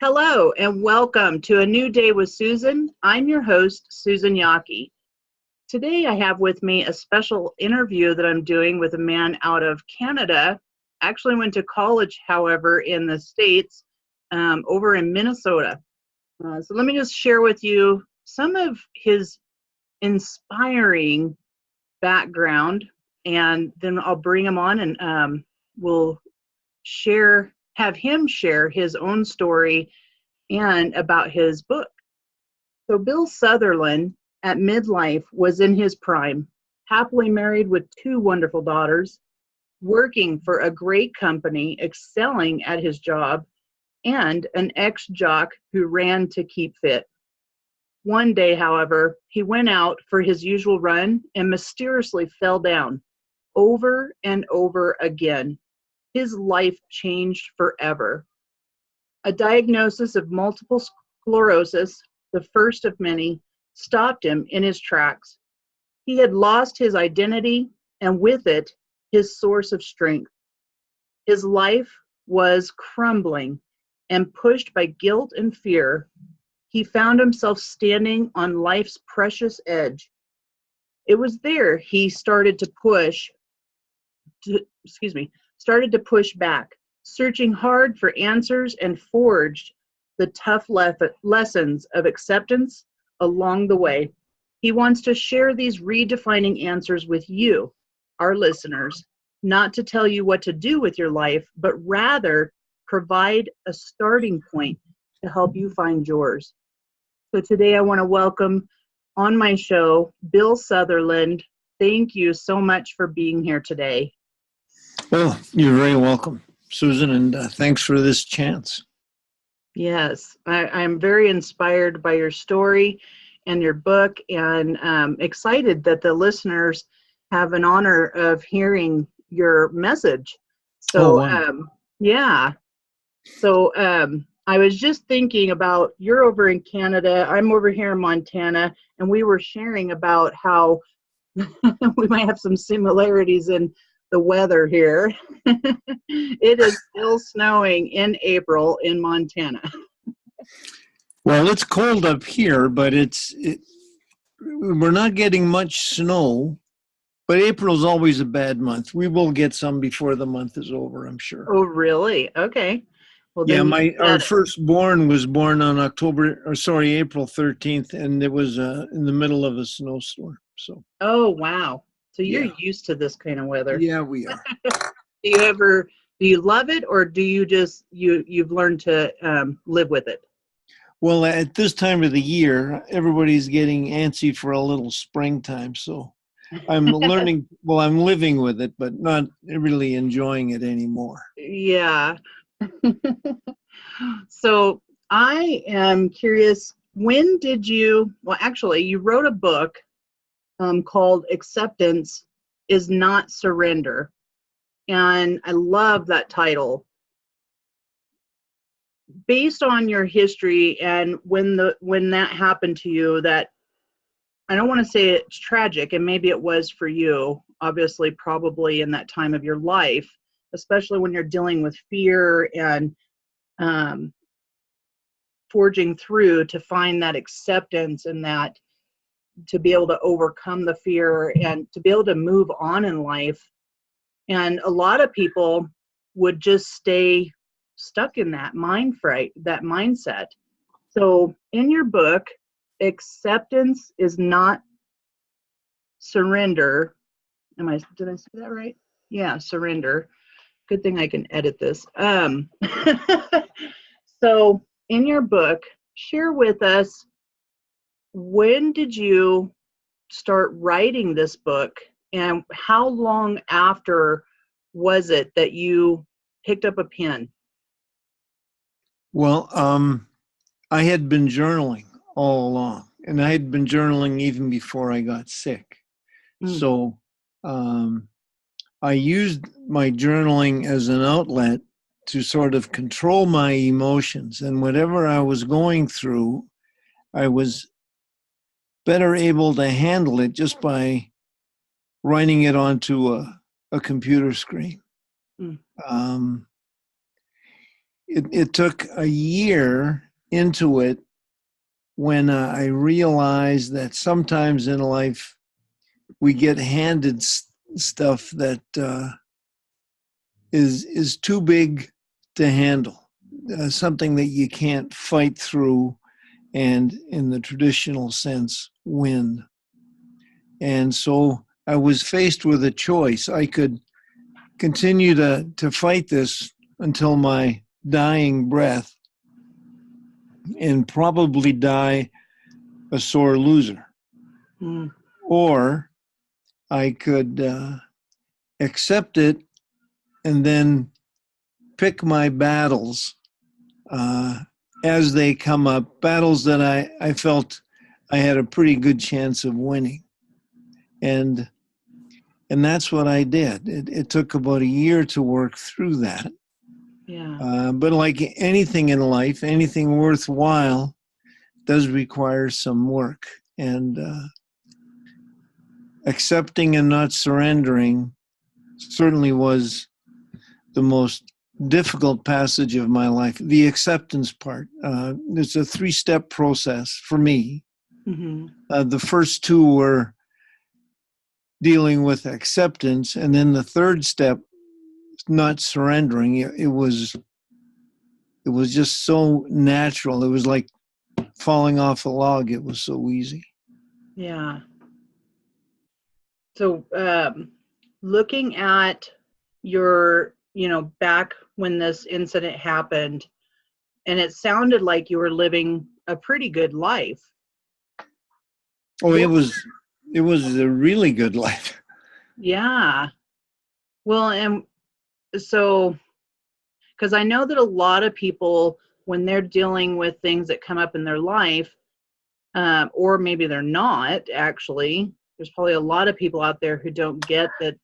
Hello and welcome to A New Day with Susan. I'm your host, Susan Yockey. Today I have with me a special interview that I'm doing with a man out of Canada. Actually went to college, however, in the States, over in Minnesota. So let me just share with you some of his inspiring background, and then I'll bring him on and we'll have him share his own story and about his book. So Bill Sutherland at midlife was in his prime, happily married with two wonderful daughters, working for a great company, excelling at his job, and an ex-jock who ran to keep fit. One day, however, he went out for his usual run and mysteriously fell down over and over again. His life changed forever. A diagnosis of multiple sclerosis, the first of many, stopped him in his tracks. He had lost his identity and with it, his source of strength. His life was crumbling and pushed by guilt and fear. He found himself standing on life's precious edge. It was there he started to push back, searching hard for answers and forged the tough lessons of acceptance along the way. He wants to share these redefining answers with you, our listeners, not to tell you what to do with your life, but rather provide a starting point to help you find yours. So today I want to welcome on my show, Bill Sutherland. Thank you so much for being here today. Well, you're very welcome, Susan, and thanks for this chance. Yes, I'm very inspired by your story and your book, and excited that the listeners have an honor of hearing your message. So, wow. I was just thinking about, you're over in Canada, I'm over here in Montana, and we were sharing about how we might have some similarities in the weather here. It is still snowing in April in Montana. Well, it's cold up here, but we're not getting much snow, but April's always a bad month. We will get some before the month is over, I'm sure. Oh, really? Okay. Well, then our firstborn was born on April 13th, and it was in the middle of a snowstorm. So. Oh, wow. So you're used to this kind of weather. Yeah, we are. Do you love it, or do you just, you've learned to live with it? Well, at this time of the year, everybody's getting antsy for a little springtime. So I'm I'm living with it, but not really enjoying it anymore. Yeah. So I am curious, when did you wrote a book called Acceptance is Not Surrender. And I love that title. Based on your history and when that happened to you, that I don't want to say it's tragic, and maybe it was for you, obviously, probably in that time of your life, especially when you're dealing with fear and forging through to find that acceptance and that to be able to overcome the fear and to be able to move on in life. And a lot of people would just stay stuck in that mindset. So in your book, Acceptance is Not Surrender. Did I say that right? Yeah, surrender. Good thing I can edit this. So in your book, share with us, when did you start writing this book, and how long after was it that you picked up a pen? Well, I had been journaling all along, and I had been journaling even before I got sick. So I used my journaling as an outlet to sort of control my emotions, and whatever I was going through, I was better able to handle it just by writing it onto a computer screen. it took a year into it when I realized that sometimes in life we get handed stuff that is too big to handle, something that you can't fight through and, in the traditional sense, win. And so I was faced with a choice. I could continue to fight this until my dying breath and probably die a sore loser. Mm. Or I could accept it and then pick my battles as they come up, battles that I felt I had a pretty good chance of winning. And that's what I did. It took about a year to work through that. Yeah. But like anything in life, anything worthwhile does require some work. And accepting and not surrendering certainly was the most difficult passage of my life. The acceptance part. It's a 3-step process for me. Mm-hmm. The first 2 were dealing with acceptance, and then the third step, not surrendering. It was just so natural. It was like falling off a log. It was so easy. Yeah. So looking at your, back when this incident happened, and it sounded like you were living a pretty good life. Oh, it was a really good life. Yeah. Well, and so, because I know that a lot of people, when they're dealing with things that come up in their life, or maybe they're not actually, there's probably a lot of people out there who don't get that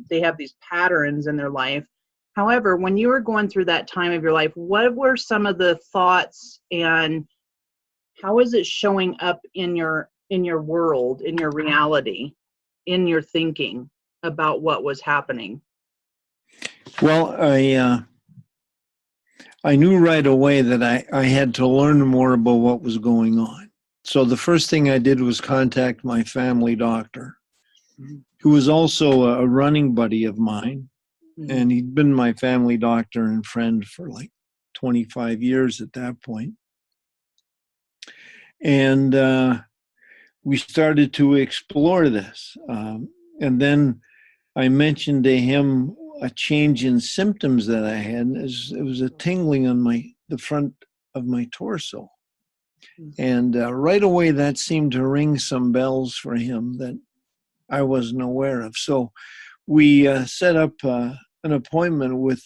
they have these patterns in their life. However, when you were going through that time of your life, what were some of the thoughts, and how is it showing up in your world, in your reality, in your thinking about what was happening? Well, I knew right away that I had to learn more about what was going on. So the first thing I did was contact my family doctor, who was also a running buddy of mine. Mm-hmm. And he'd been my family doctor and friend for like 25 years at that point. And we started to explore this. And then I mentioned to him a change in symptoms that I had. It was a tingling on the front of my torso. And right away, that seemed to ring some bells for him that I wasn't aware of. So we set up an appointment with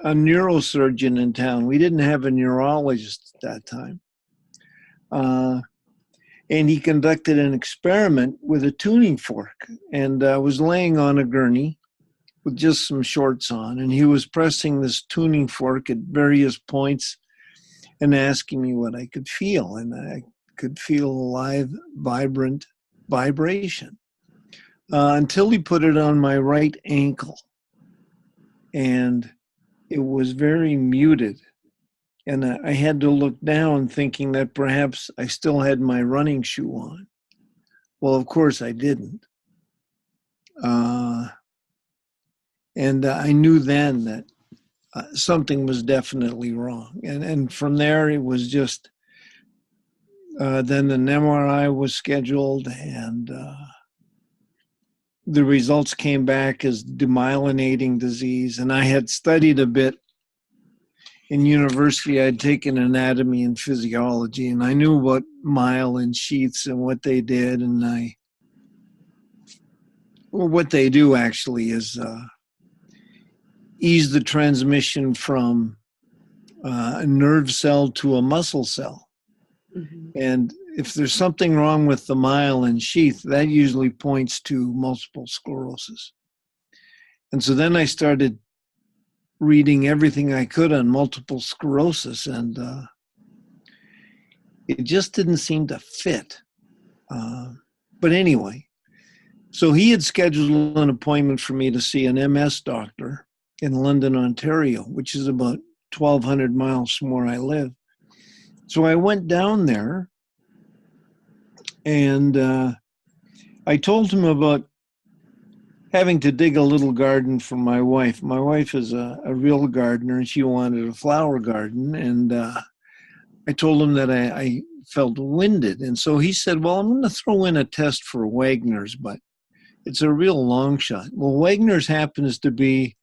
a neurosurgeon in town. We didn't have a neurologist at that time. And he conducted an experiment with a tuning fork, and I was laying on a gurney with just some shorts on, and he was pressing this tuning fork at various points and asking me what I could feel. And I could feel a live, vibrant vibration until he put it on my right ankle. And it was very muted. And I had to look down thinking that perhaps I still had my running shoe on. Well, of course I didn't. And I knew then that something was definitely wrong. And from there, it was just, then an MRI was scheduled, and the results came back as demyelinating disease. And I had studied a bit in university. I'd taken anatomy and physiology, and I knew about myelin sheaths and what they did. And what they do actually is ease the transmission from a nerve cell to a muscle cell. Mm-hmm. And if there's something wrong with the myelin sheath, that usually points to multiple sclerosis. And so then I started reading everything I could on multiple sclerosis, and it just didn't seem to fit. But anyway, so he had scheduled an appointment for me to see an MS doctor in London, Ontario, which is about 1,200 miles from where I live. So I went down there, and I told him about having to dig a little garden for my wife. My wife is a real gardener, and she wanted a flower garden. And I told him that I felt winded. And so he said, well, I'm going to throw in a test for Wagner's, but it's a real long shot. Well, Wagner's happens to be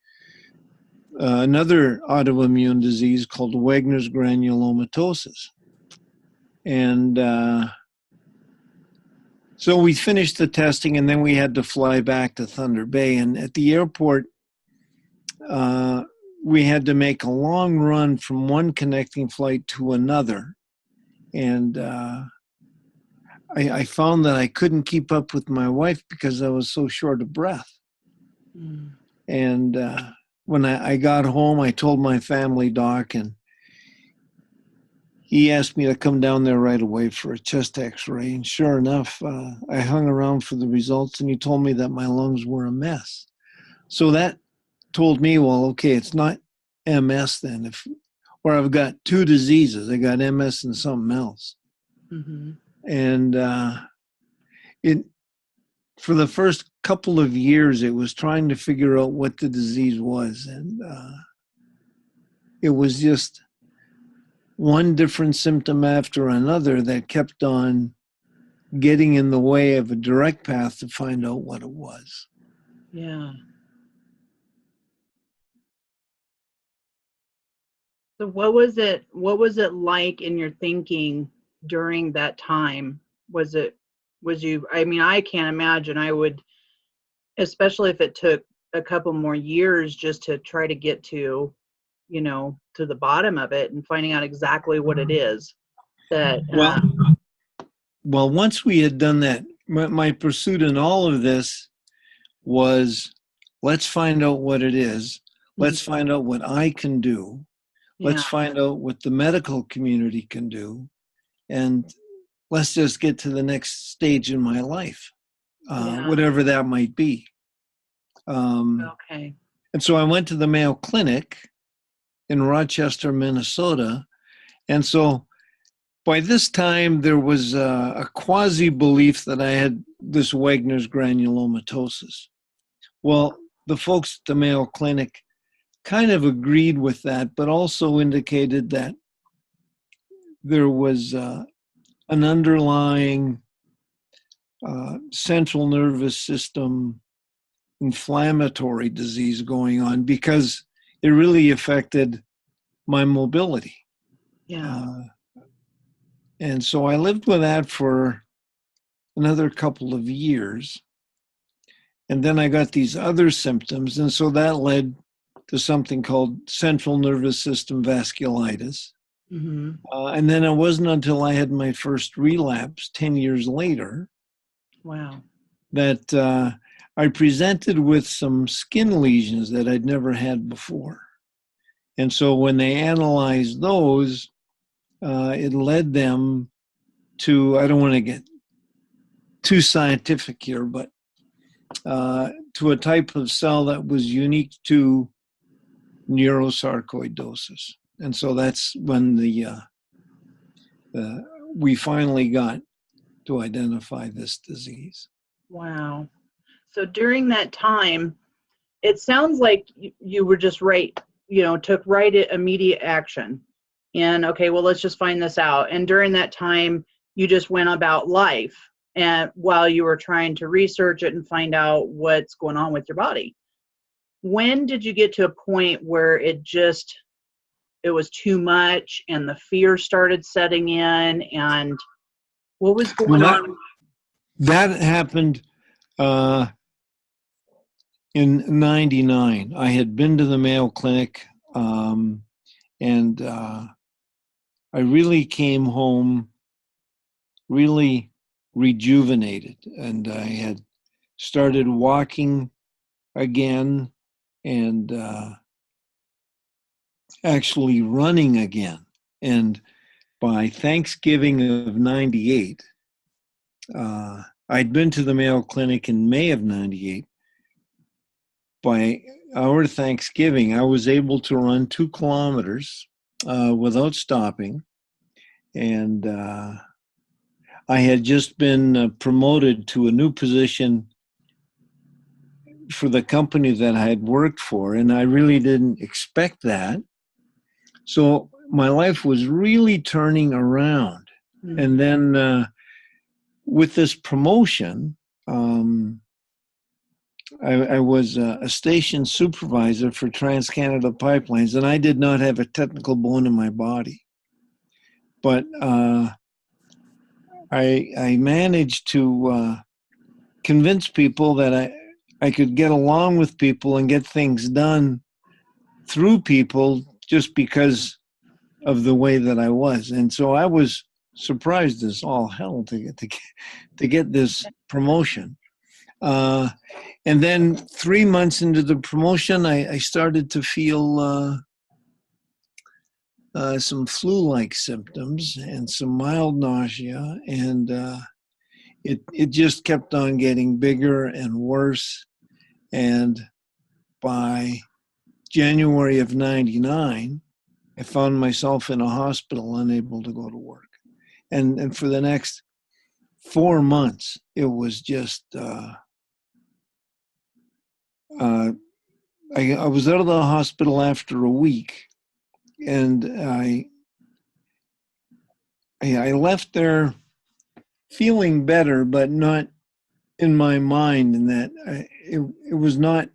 another autoimmune disease called Wagner's granulomatosis. And so we finished the testing, and then we had to fly back to Thunder Bay. And at the airport, we had to make a long run from one connecting flight to another. And I found that I couldn't keep up with my wife because I was so short of breath. Mm. And when I got home, I told my family doc, and he asked me to come down there right away for a chest x-ray. And sure enough, I hung around for the results, and he told me that my lungs were a mess. So that told me, well, okay, it's not MS then. Or I've got two diseases. I got MS and something else. Mm-hmm. And for the first couple of years, it was trying to figure out what the disease was. And it was just one different symptom after another that kept on getting in the way of a direct path to find out what it was. Yeah. So what was it like in your thinking during that time? I mean, I can't imagine I would, especially if it took a couple more years just to try to get to, to the bottom of it and finding out exactly what it is. Well, once we had done that, my pursuit in all of this was, let's find out what it is. Let's find out what I can do. Yeah. Let's find out what the medical community can do. And let's just get to the next stage in my life, whatever that might be. Okay. And so I went to the Mayo Clinic in Rochester, Minnesota. And so by this time, there was a quasi-belief that I had this Wagner's granulomatosis. Well, the folks at the Mayo Clinic kind of agreed with that, but also indicated that there was an underlying central nervous system inflammatory disease going on because it really affected my mobility. Yeah. And so I lived with that for another couple of years. And then I got these other symptoms. And so that led to something called central nervous system vasculitis. Mm-hmm. And then it wasn't until I had my first relapse 10 years later that I presented with some skin lesions that I'd never had before. And so when they analyzed those, it led them to, I don't want to get too scientific here, but to a type of cell that was unique to neurosarcoidosis. And so that's when we finally got to identify this disease. Wow. So during that time, it sounds like you were just took immediate action. And okay, well, let's just find this out. And during that time, you just went about life and while you were trying to research it and find out what's going on with your body. When did you get to a point where it was too much and the fear started setting in, and what was going on? That happened in 99. I had been to the Mayo Clinic and I really came home really rejuvenated, and I had started walking again and actually running again. And by Thanksgiving of 98, I'd been to the Mayo Clinic in May of 98. By our Thanksgiving, I was able to run 2 kilometers without stopping. And I had just been promoted to a new position for the company that I had worked for, and I really didn't expect that. So my life was really turning around. Mm. And then with this promotion, I was a station supervisor for Trans-Canada Pipelines, and I did not have a technical bone in my body. But I managed to convince people that I could get along with people and get things done through people just because of the way that I was. And so I was surprised as all hell to get this promotion. And then 3 months into the promotion, I started to feel some flu-like symptoms and some mild nausea, and it just kept on getting bigger and worse. And by January of '99, I found myself in a hospital, unable to go to work. And for the next 4 months, it was just I was out of the hospital after a week, and I left there feeling better, but not in my mind. And that it was not.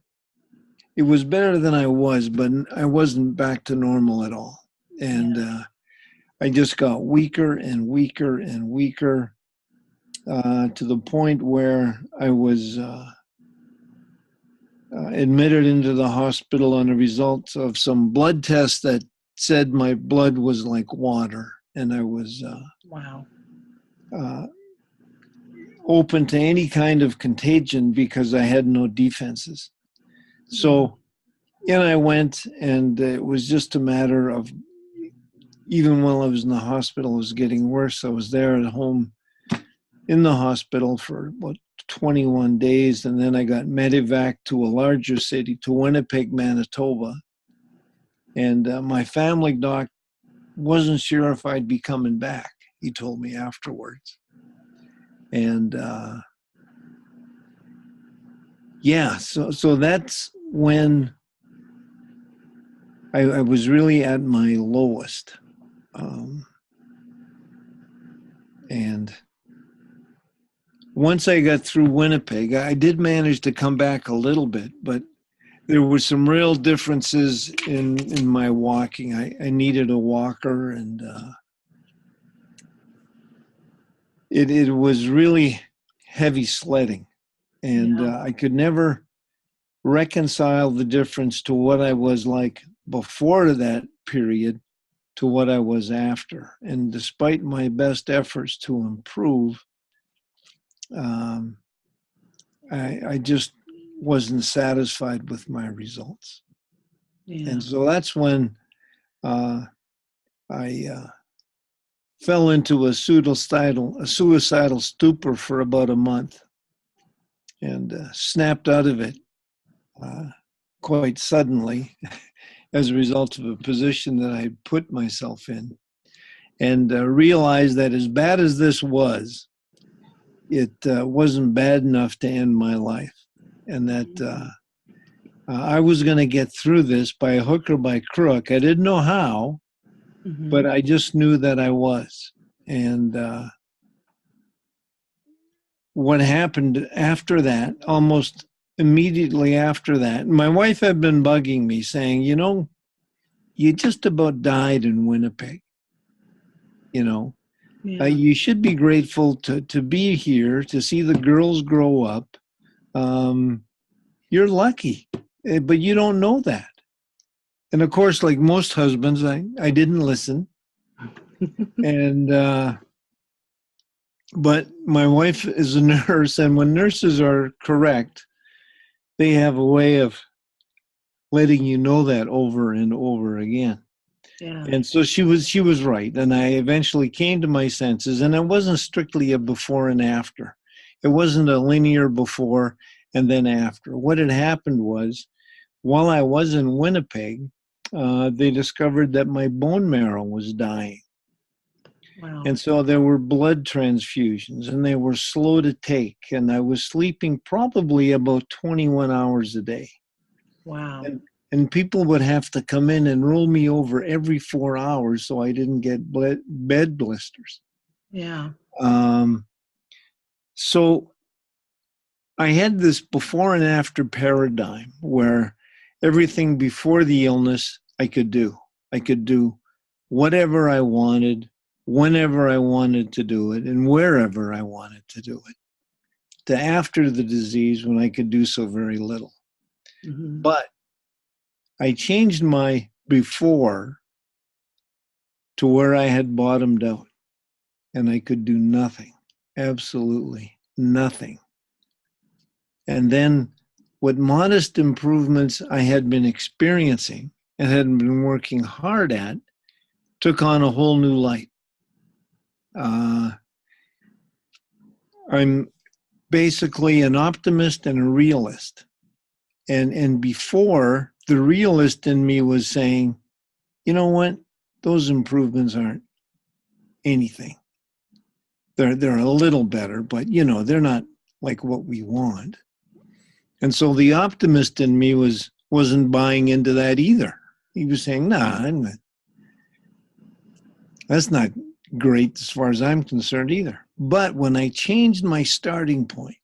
It was better than I was, but I wasn't back to normal at all. And I just got weaker and weaker and weaker to the point where I was admitted into the hospital on the results of some blood tests that said my blood was like water, and I was Wow. Open to any kind of contagion because I had no defenses. So in I went, and it was just a matter of, even while I was in the hospital, it was getting worse. I was there at home in the hospital for about 21 days, and then I got medevac to a larger city, to Winnipeg, Manitoba. And my family doc wasn't sure if I'd be coming back, he told me afterwards. And so that's when I was really at my lowest. And once I got through Winnipeg, I did manage to come back a little bit, but there were some real differences in my walking. I needed a walker, and it was really heavy sledding. And I could never reconcile the difference to what I was like before that period to what I was after. And despite my best efforts to improve, I just wasn't satisfied with my results. Yeah. And so that's when I fell into a suicidal stupor for about a month, and snapped out of it quite suddenly as a result of a position that I put myself in, and realized that as bad as this was, it wasn't bad enough to end my life, and that I was going to get through this by hook or by crook. I didn't know how, but I just knew that I was. And what happened after that, almost immediately after that, my wife had been bugging me saying, you just about died in Winnipeg. You should be grateful to be here, to see the girls grow up. You're lucky, but you don't know that. And of course, like most husbands, I didn't listen. And but my wife is a nurse, and when nurses are correct, they have a way of letting you know that over and over again. Yeah. And so she was right, and I eventually came to my senses, and it wasn't strictly a before and after. It wasn't a linear before and then after. What had happened was while I was in Winnipeg, they discovered that my bone marrow was dying. Wow. And so there were blood transfusions, and they were slow to take. And I was sleeping probably about 21 hours a day. Wow. And people would have to come in and roll me over every 4 hours so I didn't get bed blisters. Yeah. So I had this before and after paradigm where everything before the illness I could do. I could do whatever I wanted, whenever I wanted to do it, and wherever I wanted to do it. To after the disease, when I could do so very little. Mm-hmm. But I changed my before to where I had bottomed out, and I could do nothing, absolutely nothing. And then what modest improvements I had been experiencing and had been working hard at took on a whole new light. I'm basically an optimist and a realist. And before, the realist in me was saying, you know what, those improvements aren't anything. They're a little better, but they're not like what we want. And so the optimist in me wasn't buying into that either. He was saying, nah, that's not great as far as I'm concerned either. But when I changed my starting point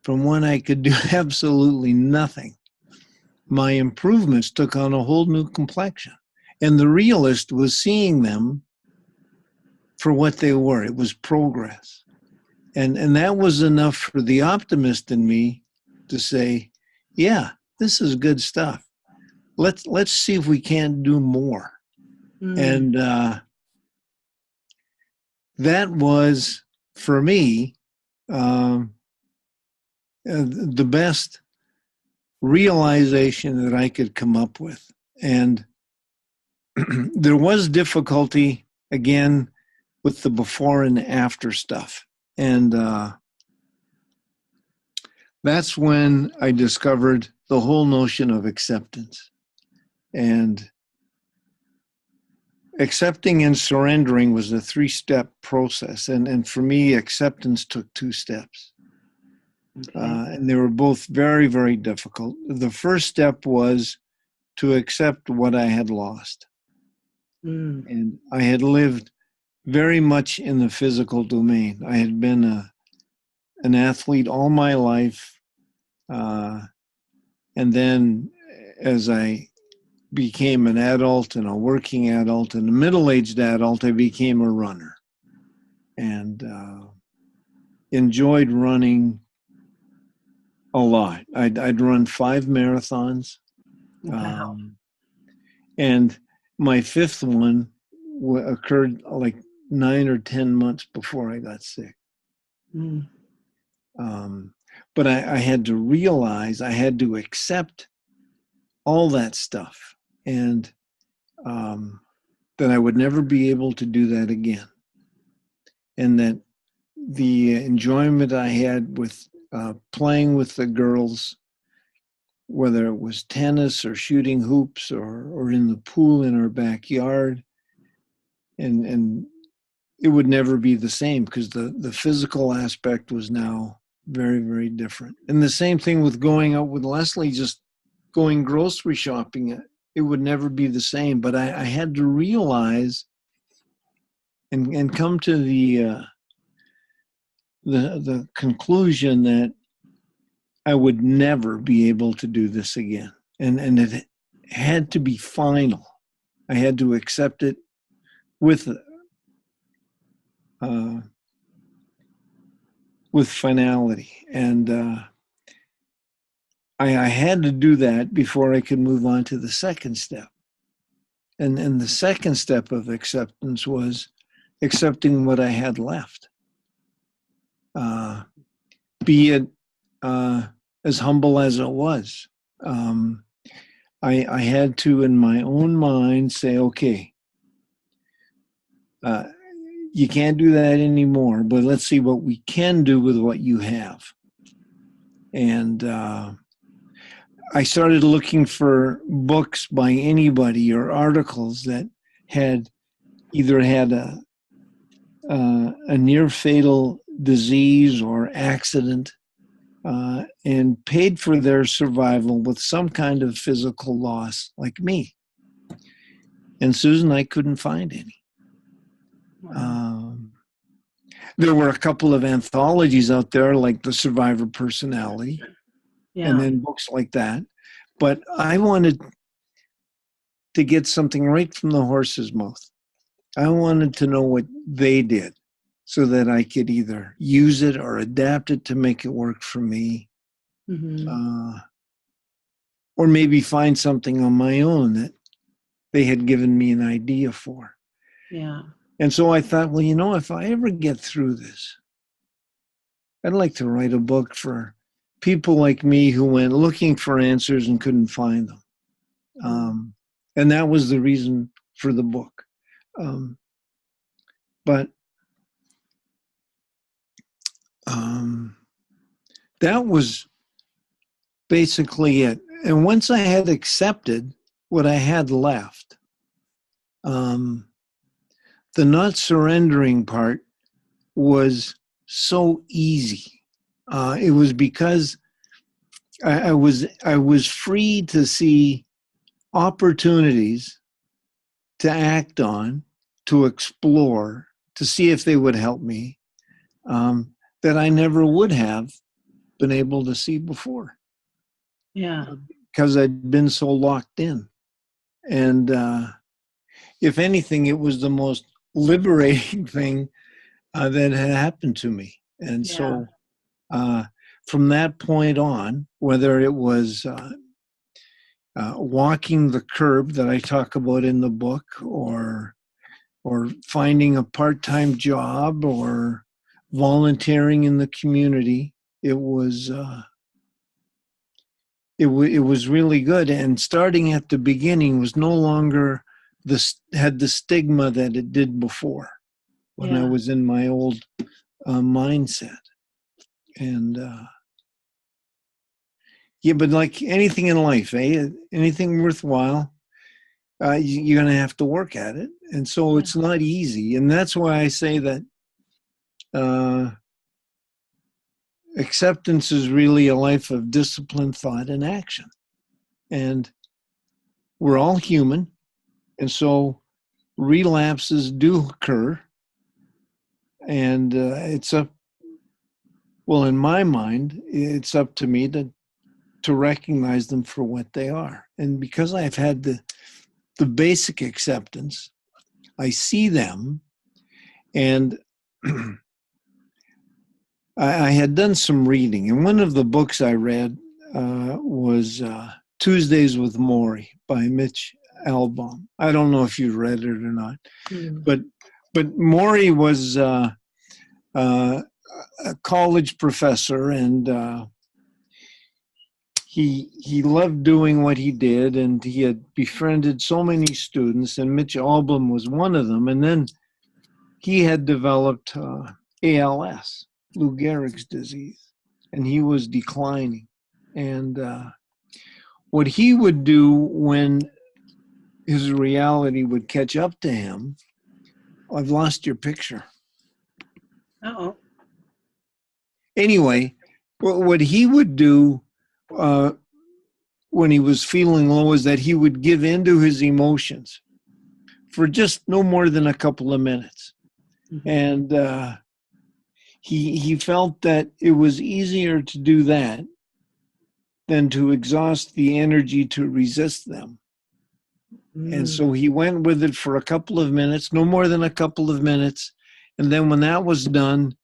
from when I could do absolutely nothing, my improvements took on a whole new complexion. And the realist was seeing them for what they were. It was progress. And that was enough for the optimist in me to say, yeah, this is good stuff. Let's see if we can't do more. And that was, for me, the best realization that I could come up with. And there was difficulty, again, with the before and after stuff. And that's when I discovered the whole notion of acceptance. And accepting and surrendering was a 3-step process. And for me, acceptance took 2 steps. Okay. And they were both very, very difficult. The first step was to accept what I had lost. And I had lived very much in the physical domain. I had been an athlete all my life. And then as I became an adult and a working adult and a middle-aged adult, I became a runner and enjoyed running a lot. I'd run 5 marathons. Wow. And my 5th one occurred like 9 or 10 months before I got sick. But I had to realize, I had to accept all that stuff, and that I would never be able to do that again. And that the enjoyment I had with playing with the girls, whether it was tennis or shooting hoops or in the pool in our backyard, and it would never be the same because the physical aspect was now very, very different. And the same thing with going out with Leslie, just going grocery shopping, it would never be the same. But I had to realize and come to the conclusion that I would never be able to do this again. And it had to be final. I had to accept it with finality. And I had to do that before I could move on to the second step. And the second step of acceptance was accepting what I had left. Be it as humble as it was. I had to, in my own mind, say, okay, you can't do that anymore, but let's see what we can do with what you have. And I started looking for books by anybody or articles that had either had a near fatal disease or accident and paid for their survival with some kind of physical loss, like me. And Susan, I couldn't find any. There were a couple of anthologies out there, like The Survivor Personality, and then books like that. But I wanted to get something right from the horse's mouth. I wanted to know what they did so that I could either use it or adapt it to make it work for me. Or maybe find something on my own that they had given me an idea for. Yeah. And so I thought, well, you know, if I ever get through this, I'd like to write a book for people like me who went looking for answers and couldn't find them. And that was the reason for the book. But that was basically it. And once I had accepted what I had left, the not surrendering part was so easy. It was because I was free to see opportunities to act on, to explore, to see if they would help me, that I never would have been able to see before. Yeah. Because I'd been so locked in. And if anything, it was the most liberating thing that had happened to me. And so from that point on, whether it was walking the curb that I talk about in the book, or finding a part-time job, or volunteering in the community, it was really good. And starting at the beginning was no longer had the stigma that it did before when I was in my old mindset. And but like anything in life, anything worthwhile, you're going to have to work at it. And so it's not easy. And that's why I say that acceptance is really a life of discipline, thought, and action. And we're all human. And so relapses do occur. And it's up, well, in my mind, it's up to me to recognize them for what they are. And because I've had the basic acceptance, I see them. And I had done some reading, and one of the books I read was Tuesdays with Maury by Mitch Albom. I don't know if you read it or not, but Maury was a college professor, and he loved doing what he did, and he had befriended so many students, and Mitch Albom was one of them. And then he had developed ALS, Lou Gehrig's disease, and he was declining. And what he would do when his reality would catch up to him, I've lost your picture. Uh-oh. Anyway, what he would do when he was feeling low is that he would give in to his emotions for just no more than a couple of minutes. And he felt that it was easier to do that than to exhaust the energy to resist them. And so he went with it for a couple of minutes, no more than a couple of minutes. And then when that was done,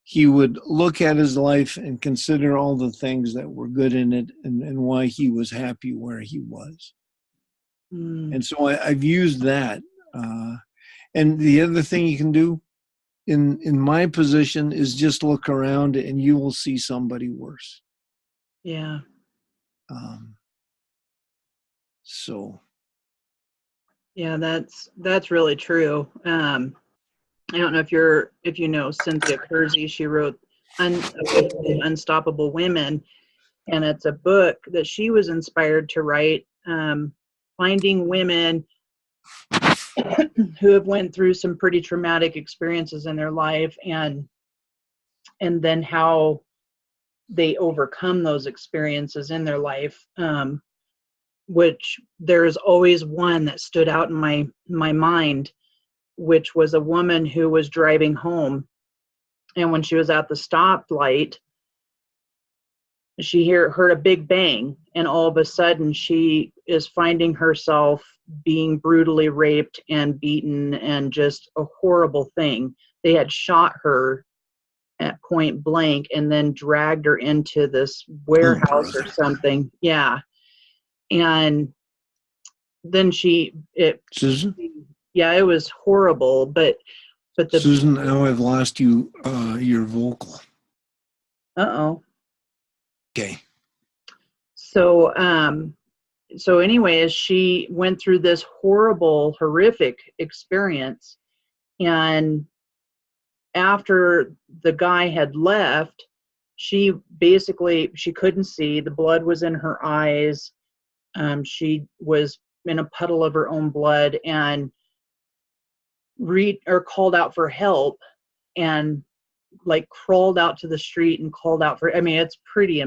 he would look at his life and consider all the things that were good in it, and why he was happy where he was. And so I've used that. And the other thing you can do in my position is just look around and you will see somebody worse. Yeah. So. Yeah, that's really true. I don't know if you know Cynthia Kersey. She wrote Unstoppable Women, and it's a book that she was inspired to write, finding women who have went through some pretty traumatic experiences in their life, and then how they overcome those experiences in their life. Which there's always one that stood out in my mind, which was a woman who was driving home, and when she was at the stoplight, she heard a big bang, and all of a sudden she is finding herself being brutally raped and beaten, and just a horrible thing. They had shot her at point blank and then dragged her into this warehouse or something. Yeah. And then Susan? yeah, it was horrible, but Susan, now I've lost you, your vocal. Uh-oh. Okay. So, anyways, she went through this horrible, horrific experience, and after the guy had left, she couldn't see. The blood was in her eyes. She was in a puddle of her own blood, and called out for help, and like crawled out to the street and called out for, I mean, it's pretty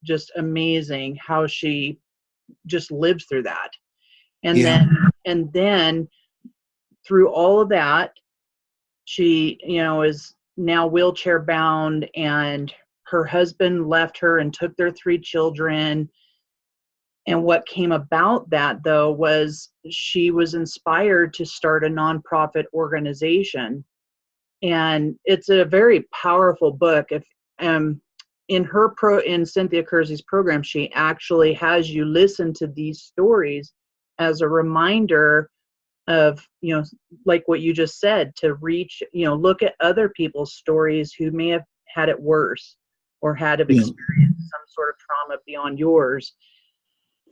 just amazing how she just lived through that. And then through all of that, she, is now wheelchair bound, and her husband left her and took their 3 children. And what came about that, though, was she was inspired to start a nonprofit organization. And it's a very powerful book. If in Cynthia Kersey's program, she actually has you listen to these stories as a reminder of, like what you just said, to reach, look at other people's stories who may have had it worse or had experienced some sort of trauma beyond yours,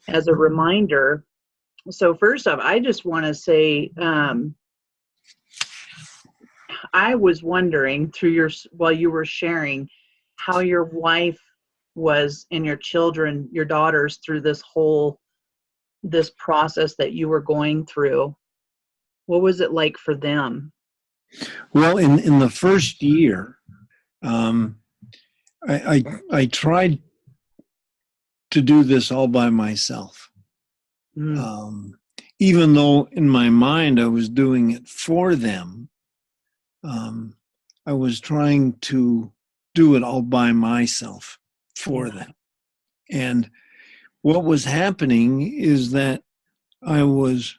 as a reminder. So first off, I just want to say, I was wondering while you were sharing, how your wife was and your children, your daughters, through this process that you were going through. What was it like for them? Well, in the first year, I tried to do this all by myself. Even though in my mind I was doing it for them, I was trying to do it all by myself for them. And what was happening is that I was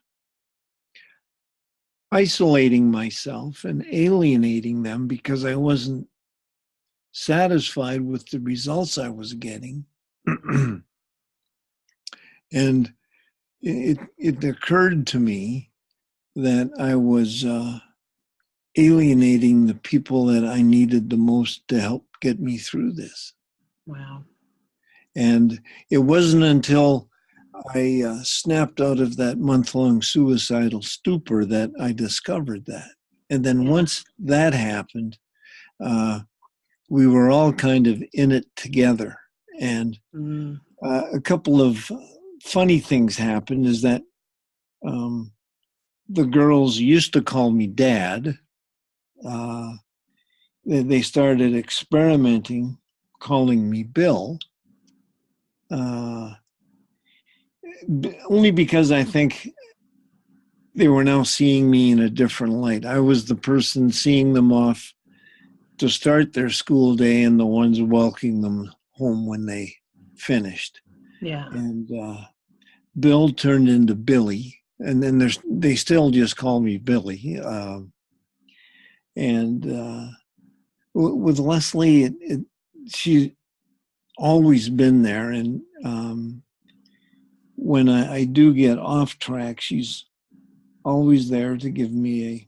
isolating myself and alienating them because I wasn't satisfied with the results I was getting. And it occurred to me that I was alienating the people that I needed the most to help get me through this. Wow. And it wasn't until I snapped out of that month-long suicidal stupor that I discovered that. And then once that happened, we were all kind of in it together. And a couple of funny things happened is that the girls used to call me Dad. They started experimenting, calling me Bill. Only because I think they were now seeing me in a different light. I was the person seeing them off to start their school day and the ones welcoming them home when they finished. Yeah. And Bill turned into Billy, and then they still just call me Billy. With Leslie, she's always been there, and when I do get off track, she's always there to give me a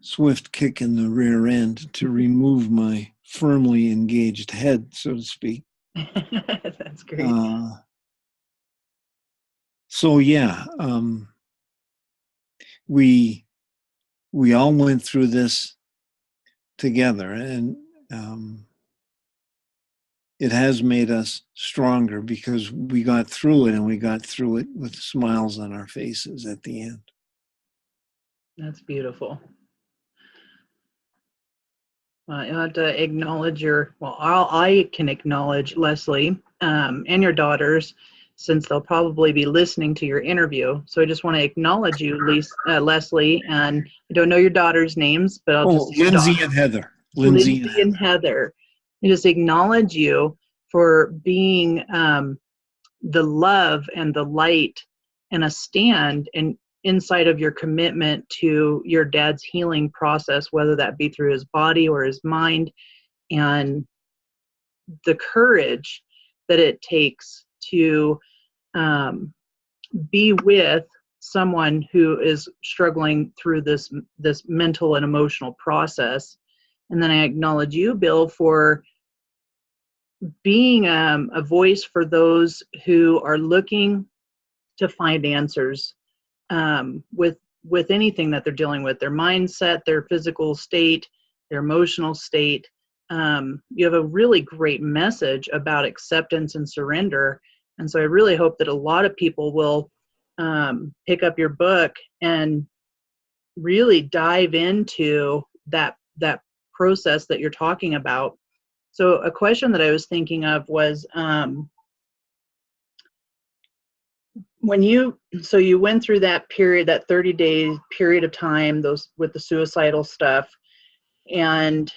swift kick in the rear end to remove my firmly engaged head, so to speak. That's great. So yeah, we all went through this together, and it has made us stronger because we got through it, and we got through it with smiles on our faces at the end. That's beautiful. You have to acknowledge I can acknowledge Leslie and your daughters, since they'll probably be listening to your interview. So I just want to acknowledge you, Leslie, and I don't know your daughters' names, but I'll just say Lindsay and Heather. Lindsay and Heather. I just acknowledge you for being the love and the light and a stand and inside of your commitment to your dad's healing process, whether that be through his body or his mind, and the courage that it takes to be with someone who is struggling through this mental and emotional process. And then I acknowledge you, Bill, for being a voice for those who are looking to find answers with anything that they're dealing with, their mindset, their physical state, their emotional state. You have a really great message about acceptance and surrender. And so I really hope that a lot of people will pick up your book and really dive into that process that you're talking about. So a question that I was thinking of was, when you went through that period, that 30-day period of time, those with the suicidal stuff, and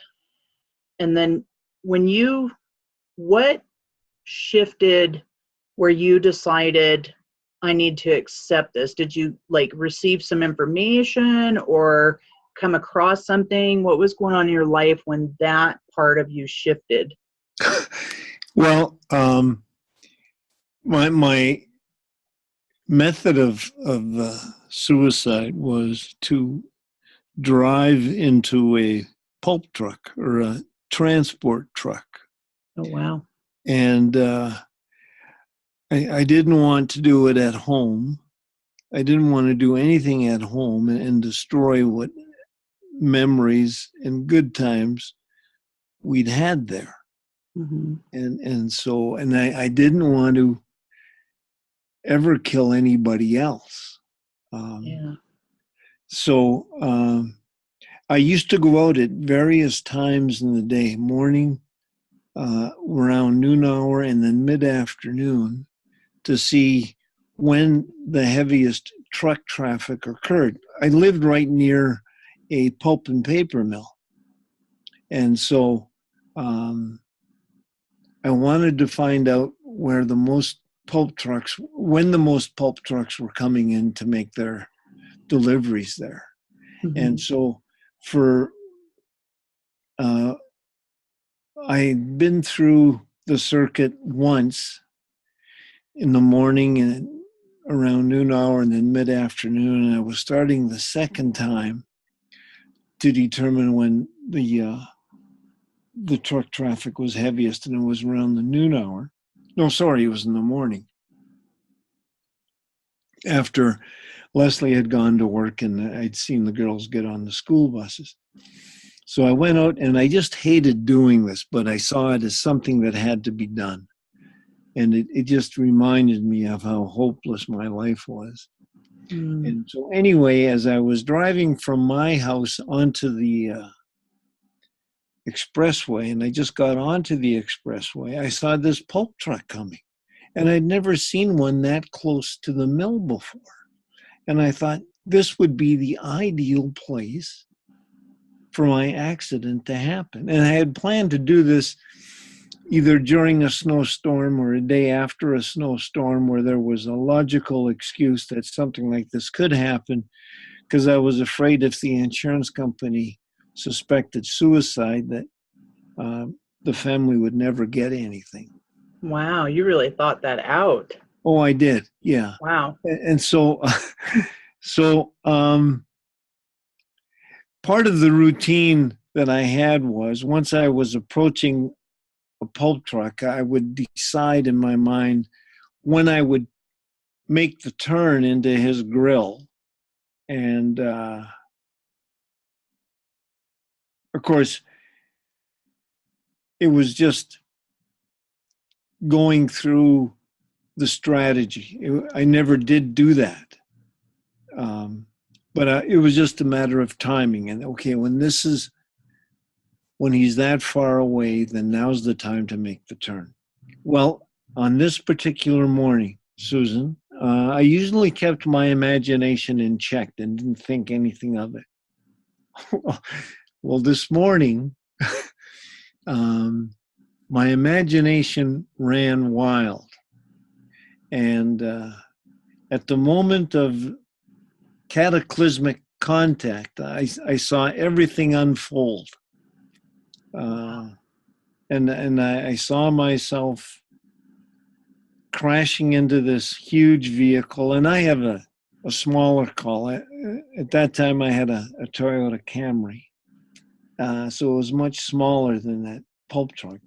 then what shifted where you decided, I need to accept this? Did you receive some information or come across something? What was going on in your life when that part of you shifted? Well, my method of suicide was to drive into a pulp truck or a transport truck. Oh, wow. And I didn't want to do it at home. I didn't want to do anything at home and destroy what memories and good times we'd had there. Mm-hmm. And I didn't want to ever kill anybody else. So I used to go out at various times in the day, morning, around noon hour, and then mid-afternoon, to see when the heaviest truck traffic occurred. I lived right near a pulp and paper mill. And so I wanted to find out where the most pulp trucks, when the most pulp trucks were coming in to make their deliveries there. Mm-hmm. And so I'd been through the circuit once in the morning and around noon hour and then mid-afternoon, and I was starting the second time to determine when the truck traffic was heaviest, and it was around the noon hour. No, sorry, it was in the morning. After Leslie had gone to work and I'd seen the girls get on the school buses. So I went out, and I just hated doing this, but I saw it as something that had to be done. And it just reminded me of how hopeless my life was. Mm. And so anyway, as I was driving from my house onto the expressway, and I just got onto the expressway, I saw this pulp truck coming. And I'd never seen one that close to the mill before. And I thought this would be the ideal place for my accident to happen. And I had planned to do this either during a snowstorm or a day after a snowstorm, where there was a logical excuse that something like this could happen, because I was afraid if the insurance company suspected suicide that the family would never get anything. Wow, you really thought that out. Oh, I did. Yeah. Wow. And so, part of the routine that I had was, once I was approaching a pulp truck, I would decide in my mind when I would make the turn into his grill. And of course, it was just going through the strategy. I never did do that. But it was just a matter of timing. And okay, when he's that far away, then now's the time to make the turn. Well, on this particular morning, Susan, I usually kept my imagination in check and didn't think anything of it. Well, this morning, my imagination ran wild. And at the moment of cataclysmic contact, I saw everything unfold. And I saw myself crashing into this huge vehicle. And I have a smaller car. At that time, I had a Toyota Camry. So it was much smaller than that pulp truck.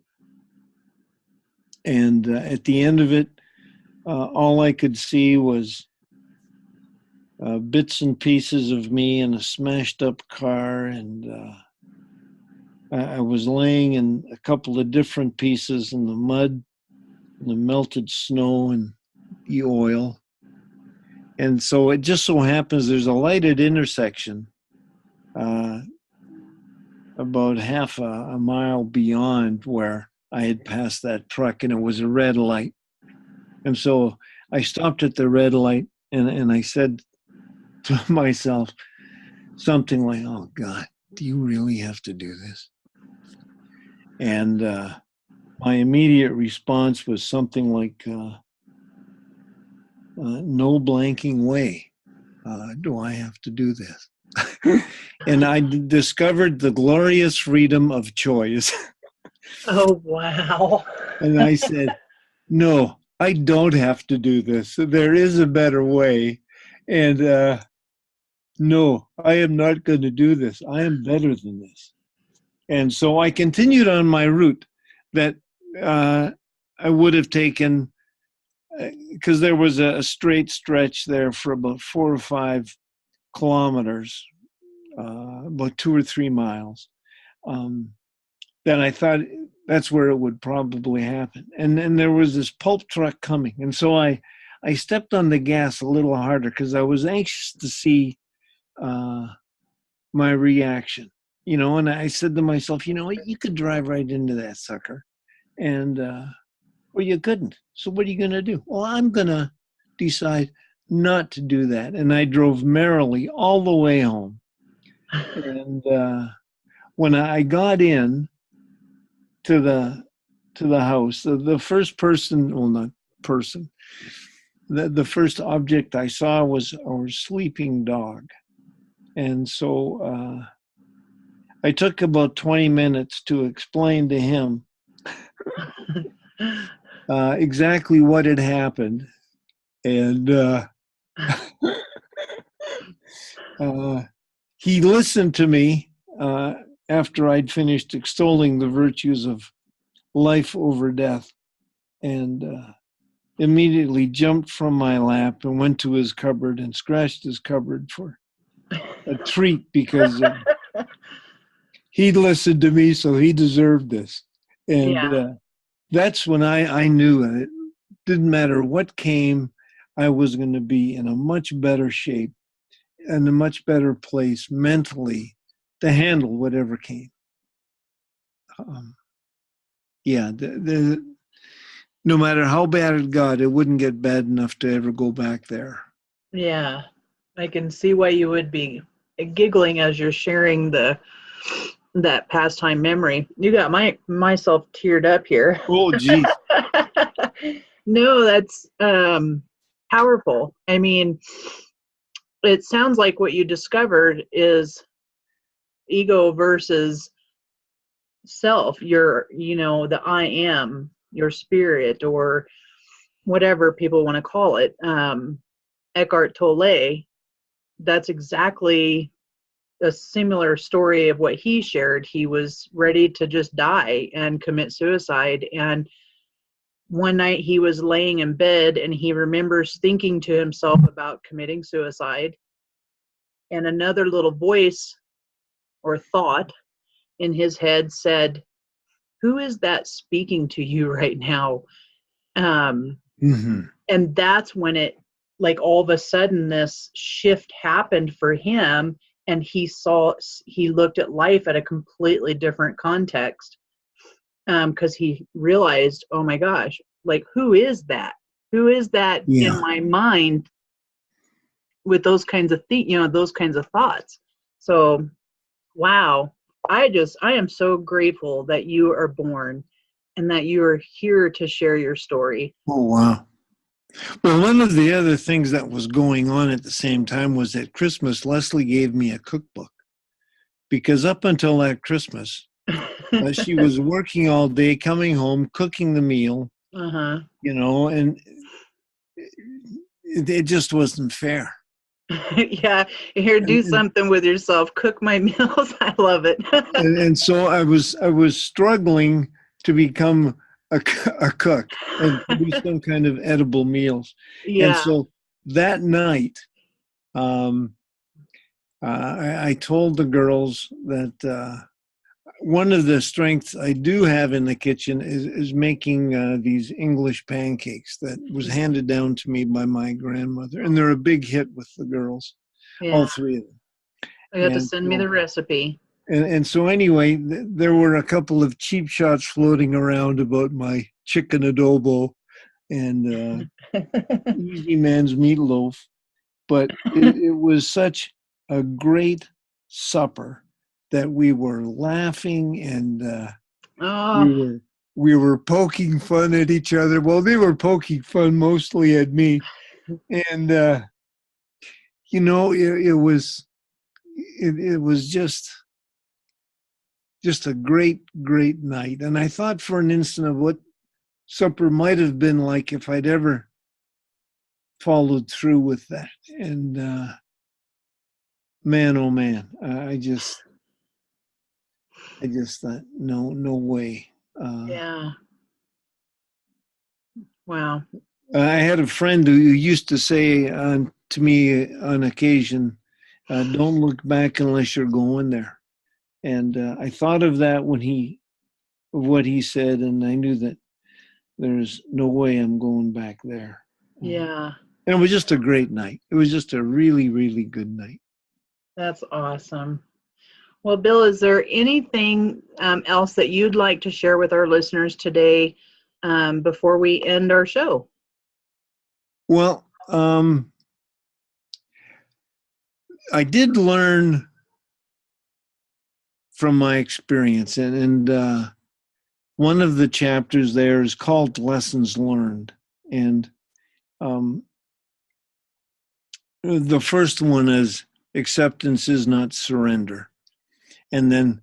And at the end of it, all I could see was bits and pieces of me in a smashed up car. And I was laying in a couple of different pieces in the mud, the melted snow, and the oil. And so it just so happens there's a lighted intersection about half a mile beyond where I had passed that truck, and it was a red light. And so I stopped at the red light, and I said to myself something like, "Oh, God, do you really have to do this?" And my immediate response was something like, no blanking way do I have to do this. And I discovered the glorious freedom of choice. Oh, wow. And I said, no, I don't have to do this. There is a better way. And no, I am not going to do this. I am better than this. And so I continued on my route that I would have taken, because there was a straight stretch there for about 4 or 5 kilometers, about 2 or 3 miles. Then I thought that's where it would probably happen. And then there was this pulp truck coming. And so I stepped on the gas a little harder because I was anxious to see my reaction. And I said to myself, you could drive right into that sucker. And, well, you couldn't. So what are you going to do? Well, I'm going to decide not to do that. And I drove merrily all the way home. And when I got in to the house, the first person, well, not person, the first object I saw was our sleeping dog. And so I took about 20 minutes to explain to him exactly what had happened. And he listened to me after I'd finished extolling the virtues of life over death, and immediately jumped from my lap and went to his cupboard and scratched his cupboard for a treat, because he'd listened to me, so he deserved this. And that's when I knew it didn't matter what came, I was going to be in a much better shape and a much better place mentally to handle whatever came. No matter how bad it got, it wouldn't get bad enough to ever go back there. Yeah, I can see why you would be giggling as you're sharing that pastime memory. You got myself teared up here. Oh, geez. No, that's powerful. I mean, it sounds like what you discovered is ego versus self. The I am, your spirit, or whatever people want to call it. Eckhart Tolle, that's exactly a similar story of what he shared. He was ready to just die and commit suicide. And one night he was laying in bed and he remembers thinking to himself about committing suicide. And another little voice or thought in his head said, "Who is that speaking to you right now? Mm-hmm. And that's when it, like, all of a sudden this shift happened for him, and he looked at life at a completely different context, because he realized, oh my gosh, like, who is that in Yeah. my mind with those kinds of those kinds of thoughts. So wow, I am so grateful that you are born and that you are here to share your story. Oh, wow. Well, one of the other things that was going on at the same time was at Christmas, Leslie gave me a cookbook, because up until that Christmas, she was working all day, coming home, cooking the meal, Uh-huh. and it just wasn't fair. Yeah, here, do something with yourself. Cook my meals. I love it. and so I was struggling to become a cook and produce some kind of edible meals. Yeah. And so that night, I told the girls that one of the strengths I do have in the kitchen is making these English pancakes that was handed down to me by my grandmother. And they're a big hit with the girls, all three of them. You have to send me the recipe. And so anyway, there were a couple of cheap shots floating around about my chicken adobo and Easy Man's meatloaf. But it was such a great supper that we were laughing and we were poking fun at each other. Well, they were poking fun mostly at me. And, it was just a great, great night. And I thought for an instant of what supper might have been like if I'd ever followed through with that. And man, oh man, I just thought, no way. Yeah. Wow. I had a friend who used to say to me on occasion, don't look back unless you're going there. And I thought of that of what he said, and I knew that there's no way I'm going back there. Yeah. And it was just a great night. It was just a really, really good night. That's awesome. Well, Bill, is there anything else that you'd like to share with our listeners today before we end our show? Well, I did learn from my experience, and one of the chapters there is called Lessons Learned. And the first one is acceptance is not surrender. And then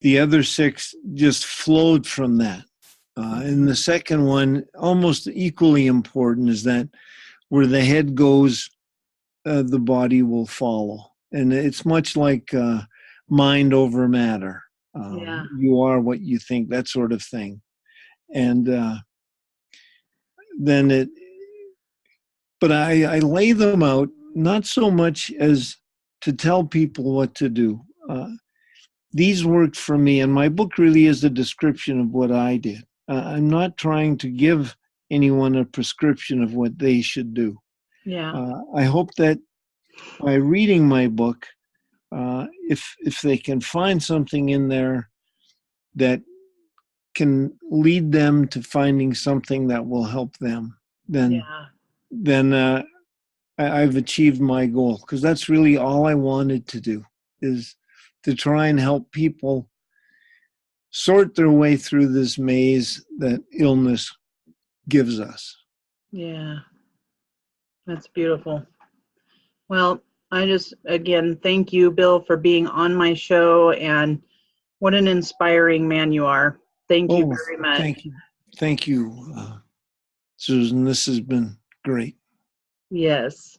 the other 6 just flowed from that. And the second one, almost equally important, is that where the head goes, the body will follow. And it's much like mind over matter. You are what you think, that sort of thing. And but I lay them out, not so much as to tell people what to do. These worked for me, and my book really is a description of what I did. I'm not trying to give anyone a prescription of what they should do. Yeah. I hope that by reading my book, if they can find something in there that can lead them to finding something that will help them, then I've achieved my goal, because that's really all I wanted to do, is to try and help people sort their way through this maze that illness gives us. Yeah. That's beautiful. Well, I just, again, thank you, Bill, for being on my show, and what an inspiring man you are. Thank you very much. Thank you, Susan. This has been great. Yes.